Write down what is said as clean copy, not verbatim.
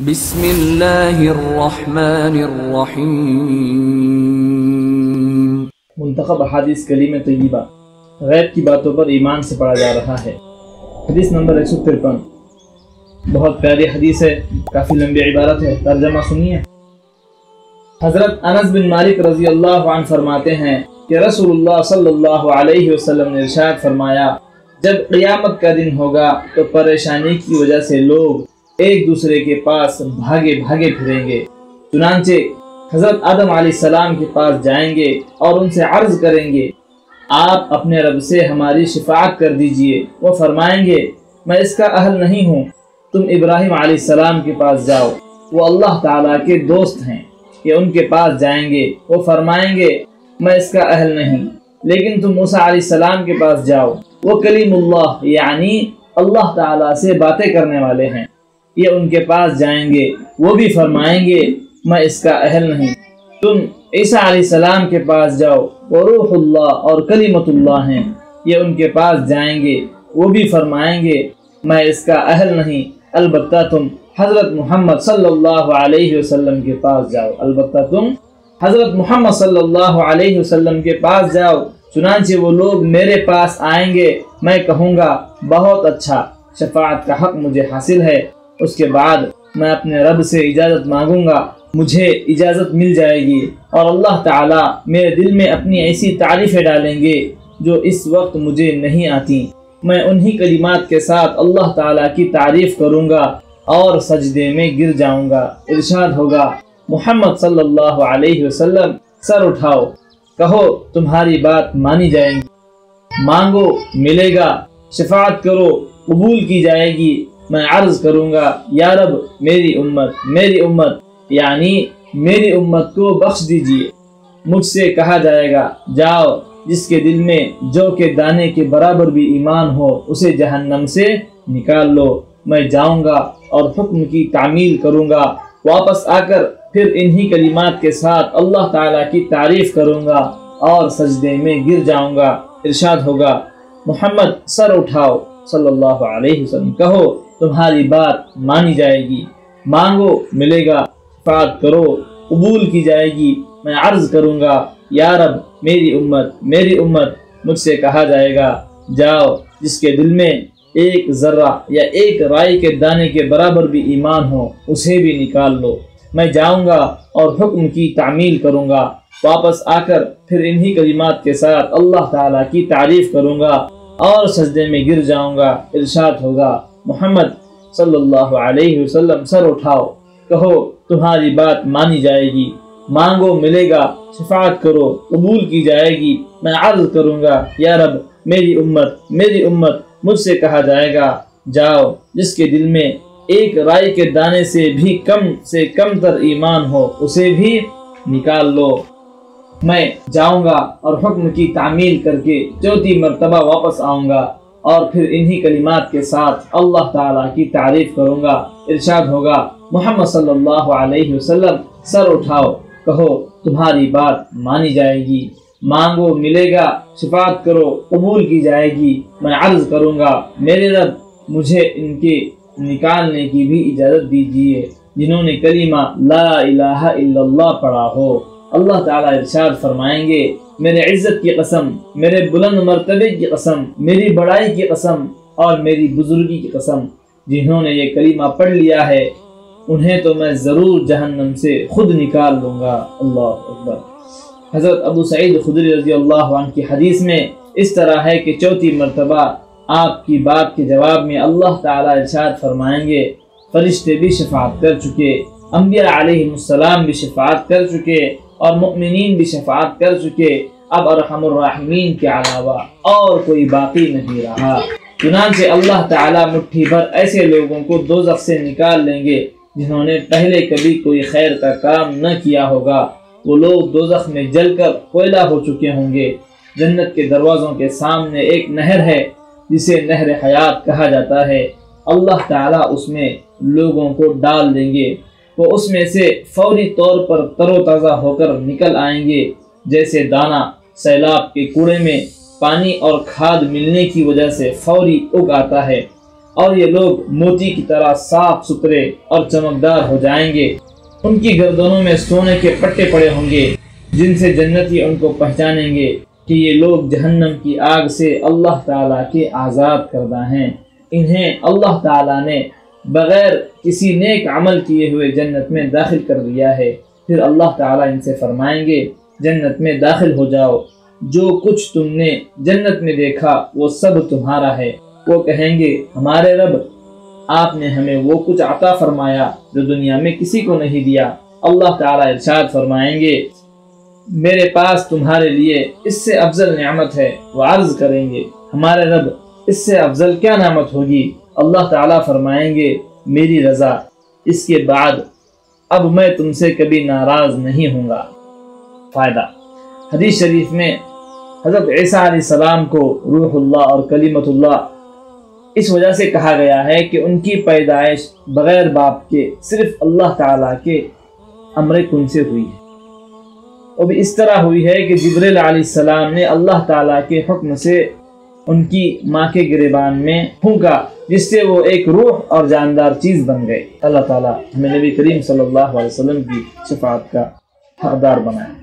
بسم اللہ الرحمن الرحیم۔ منتخب احادیث کلیم طیبہ، غیب کی باتوں پر ایمان سے پڑھا جا رہا ہے۔ حدیث نمبر 153، بہت پیاری حدیث ہے، کافی لمبی عبارت ہے، ترجمہ سنیے۔ حضرت انس بن مالک رضی اللہ عنہ فرماتے ہیں کہ رسول اللہ صلی اللہ علیہ وسلم نے ارشاد فرمایا، جب قیامت کا دن ہوگا تو پریشانی کی وجہ سے لوگ ایک دوسرے کے پاس بھاگے بھاگے پھریں گے۔ چنانچہ حضرت آدم علیہ السلام کے پاس جائیں گے اور ان سے عرض کریں گے، آپ اپنے رب سے ہماری شفاعت کر دیجئے۔ وہ فرمائیں گے، میں اس کا اہل نہیں ہوں۔ تم ابراہیم علیہ السلام کے پاس جاؤ، وہ اللہ تعالیٰ کے دوست ہیں۔ یہ ان کے پاس جائیں گے، وہ فرمائیں گے، میں اس کا اہل نہیں۔ لیکن تم موسیٰ علیہ السلام کے پاس جاؤ، وہ کلیم اللہ یعنی اللہ تعالیٰ سے باتیں کرنے والے ہیں۔ یہ ان کے پاس جائیں گے، وہ بھی فرمائیں گے، میں اس کا اہل نہیں۔ تم عیسیٰ علیہ السلام کے پاس جاؤ، وہ روح اللہ اور کلمۃ اللہ ہیں۔ یہ ان کے پاس جائیں گے، وہ بھی فرمائیں گے، میں اس کا اہل نہیں۔ البتہ تم حضرت محمد صلی اللہ علیہ وسلم کے پاس جاؤ، البتہ تم حضرت محمد صلی اللہ علیہ وسلم کے پاس جاؤ۔ چنانچہ وہ لوگ میرے پاس آئیں گے، میں کہوں گا، بہت اچھا، شفاعت کا حق مجھے حاصل ہے۔ اس کے بعد میں اپنے رب سے اجازت مانگوں گا، مجھے اجازت مل جائے گی، اور اللہ تعالیٰ میرے دل میں اپنی ایسی تعریفیں ڈالیں گے جو اس وقت مجھے نہیں آتی۔ میں انہی کلمات کے ساتھ اللہ تعالیٰ کی تعریف کروں گا اور سجدے میں گر جاؤں گا۔ ارشاد ہوگا، محمد صلی اللہ علیہ وسلم، سر اٹھاؤ، کہو تمہاری بات مانی جائے گی، مانگو ملے گا، شفاعت کرو قبول کی جائے گی۔ میں عرض کروں گا، یا رب میری امت یعنی میری امت کو بخش دیجئے۔ مجھ سے کہا جائے گا، جاؤ، جس کے دل میں جو کے دانے کے برابر بھی ایمان ہو اسے جہنم سے نکال لو۔ میں جاؤں گا اور حکم کی تعمیل کروں گا، واپس آ کر پھر انہی کلمات کے ساتھ اللہ تعالیٰ کی تعریف کروں گا اور سجدے میں گر جاؤں گا۔ ارشاد ہوگا، محمد سر اٹھاؤ صلی اللہ علیہ وسلم، کہو تمہاری بات مانی جائے گی، مانگو ملے گا، شفاعت کرو قبول کی جائے گی۔ میں عرض کروں گا، یا رب میری امت۔ مجھ سے کہا جائے گا، جاؤ، جس کے دل میں ایک ذرہ یا ایک رائی کے دانے کے برابر بھی ایمان ہو اسے بھی نکال لو۔ میں جاؤں گا اور حکم کی تعمیل کروں گا، واپس آ کر پھر انہی کلمات کے ساتھ اللہ تعالیٰ کی تعریف کروں گا اور سجدے میں گر جاؤں گا۔ ارشاد ہوگا، محمد صلی اللہ علیہ وسلم، سر اٹھاؤ، کہو تمہاری بات مانی جائے گی، مانگو ملے گا، شفاعت کرو قبول کی جائے گی۔ میں عرض کروں گا، یا رب میری امت۔ مجھ سے کہا جائے گا، جاؤ، جس کے دل میں ایک رائی کے دانے سے کم تر ایمان ہو اسے بھی نکال لو۔ میں جاؤں گا اور حکم کی تعمیل کر کے چوتھی مرتبہ واپس آؤں گا اور پھر انہی کلمات کے ساتھ اللہ تعالیٰ کی تعریف کروں گا۔ ارشاد ہوگا، محمد صلی اللہ علیہ وسلم، سر اٹھاؤ، کہو تمہاری بات مانی جائے گی، مانگو ملے گا، شفاعت کرو قبول کی جائے گی۔ میں عرض کروں گا، میرے رب مجھے ان کے نکالنے کی بھی اجازت دیجیے جنہوں نے کلمہ لا الہ الا اللہ پڑھا ہو۔ اللہ تعالیٰ ارشاد فرمائیں گے، میرے عزت کی قسم، میرے بلند مرتبے کی قسم، میری بڑائی کی قسم اور میری بزرگی کی قسم، جنہوں نے یہ کلمہ پڑھ لیا ہے انہیں تو میں ضرور جہنم سے خود نکال لوں گا۔ اللہ اکبر۔ حضرت ابو سعید خدری رضی اللہ عنہ کی حدیث میں اس طرح ہے کہ چوتھی مرتبہ آپ کی بات کے جواب میں اللہ تعالیٰ ارشاد فرمائیں گے، فرشتے بھی شفاعت کر چکے، انبیاء علیہ السلام بھی شفاعت کر چکے اور مؤمنین بھی شفاعت کر چکے، اب ارحم الراحمین کے علاوہ اور کوئی باقی نہیں رہا۔ چنانچہ اللہ تعالیٰ مٹھی بھر ایسے لوگوں کو دوزخ سے نکال لیں گے جنہوں نے پہلے کبھی کوئی خیر کا کام نہ کیا ہوگا۔ وہ لوگ دوزخ میں جل کر کوئلہ ہو چکے ہوں گے۔ جنت کے دروازوں کے سامنے ایک نہر ہے جسے نہر حیات کہا جاتا ہے۔ اللہ تعالیٰ اس میں لوگوں کو ڈال دیں گے، وہ اس میں سے فوری طور پر تر و تازہ ہو کر نکل آئیں گے، جیسے دانہ سیلاب کے کوڑے میں پانی اور کھاد ملنے کی وجہ سے فوری اگ آتا ہے۔ اور یہ لوگ موتی کی طرح صاف ستھرے اور چمکدار ہو جائیں گے۔ ان کی گردنوں میں سونے کے پٹے پڑے ہوں گے جن سے جنتی ان کو پہچانیں گے کہ یہ لوگ جہنم کی آگ سے اللہ تعالیٰ کے آزاد کردہ ہیں۔ انہیں اللہ تعالیٰ نے بغیر کسی نیک عمل کیے ہوئے جنت میں داخل کر دیا ہے۔ پھر اللہ تعالیٰ ان سے فرمائیں گے جنت میں داخل ہو جاؤ، جو کچھ تم نے جنت میں دیکھا وہ سب تمہارا ہے۔ وہ کہیں گے ہمارے رب، آپ نے ہمیں وہ کچھ عطا فرمایا جو دنیا میں کسی کو نہیں دیا۔ اللہ تعالیٰ ارشاد فرمائیں گے میرے پاس تمہارے لیے اس سے افضل نعمت ہے۔ وہ عرض کریں گے ہمارے رب، اس سے افضل کیا نعمت ہوگی؟ اللہ تعالیٰ فرمائیں گے میری رضا، اس کے بعد اب میں تم سے کبھی ناراض نہیں ہوں گا۔ فائدہ، حدیث شریف میں حضرت عیسیٰ علیہ السلام کو روح اللہ اور کلمت اللہ اس وجہ سے کہا گیا ہے کہ ان کی پیدائش بغیر باپ کے صرف اللہ تعالیٰ کے امر کن سے ہوئی ہے۔ وہ بھی اس طرح ہوئی ہے کہ جبریل علیہ السلام نے اللہ تعالیٰ کے حکم سے ان کی ماں کے گریبان میں پھونکا، جس سے وہ ایک روح اور جاندار چیز بن گئے۔ اللہ تعالیٰ ہمیں نبی کریم صلی اللہ علیہ وسلم کی شفاعت کا حقدار بنائے۔